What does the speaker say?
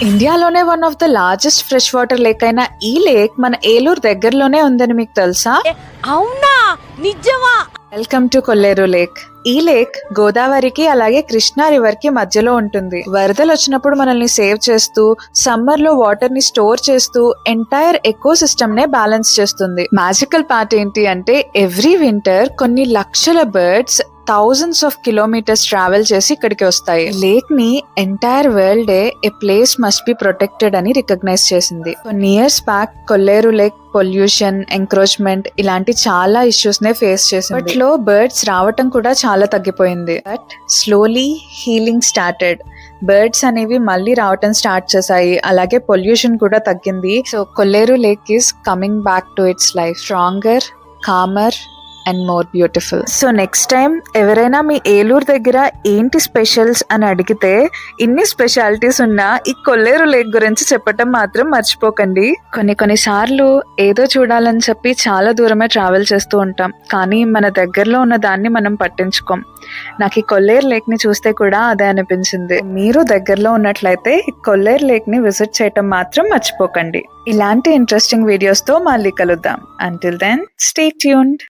ఇండియాలోనే one of the largest fresh water lake అయిన ఈ లేక్ మన ఏలూరు దగ్గరలోనే ఉందని మీకు తెలుసా? అవునా, నిజమా? Welcome to Kolleru lake. ఈ లేక్ గోదావరికి అలాగే కృష్ణా రివర్ కి మధ్యలో ఉంటుంది. వరదలు వచ్చినప్పుడు మనల్ని సేవ్ చేస్తూ, సమ్మర్ లో వాటర్ ని స్టోర్ చేస్తూ ఎంటైర్ ఎకో సిస్టమ్ నే బ్యాలెన్స్ చేస్తుంది. మ్యాజికల్ పార్ట్ ఏంటి అంటే ఎవ్రీ వింటర్ కొన్ని లక్షల birds thousands of kilometres travel చేసి ఇక్కడికి వస్తాయి. లేక్ ని entire world A place must be protected అని రికగ్నైజ్ చేసింది. కొన్ని ఇయర్స్ బ్యాక్ కొల్లేరు లేక్ పొల్యూషన్, ఎంక్రోచ్మెంట్ ఇలాంటి చాలా ఇష్యూస్ నే ఫేస్ చేసింది. బట్లో బర్డ్స్ రావటం కూడా చాలా తగ్గిపోయింది. But slowly healing started. Birds అనేవి మళ్ళీ రావటం స్టార్ట్ చేశాయి. అలాగే పొల్యూషన్ కూడా తగ్గింది. So Kolleru lake is coming back to it's life, stronger, comer and more beautiful. So next time ఎవరైనా మీ ఏలూరు దగ్గర ఏంటి స్పెషల్స్ అని అడిగితే ఇన్ని స్పెషాలిటీస్ ఉన్నా ఈ కొల్లేరు లేక్ గురించి చెప్పటం మాత్రం మర్చిపోకండి. కొన్ని సార్లు ఏదో చూడాలని చెప్పి చాలా దూరమే ట్రావెల్ చేస్తూ ఉంటాం, కానీ మన దగ్గరలో ఉన్న దాన్ని మనం పట్టించుకోం. నాకు ఈ కొల్లేరు లేక్ ని చూస్తే కూడా అదే అనిపించింది. మీరు దగ్గరలో ఉన్నట్లయితే ఈ కొల్లేరు లేక్ ని విజిట్ చేయటం మాత్రం మర్చిపోకండి. ఇలాంటి ఇంట్రెస్టింగ్ వీడియోస్ తో మళ్ళీ కలుద్దాం. Until then stay tuned.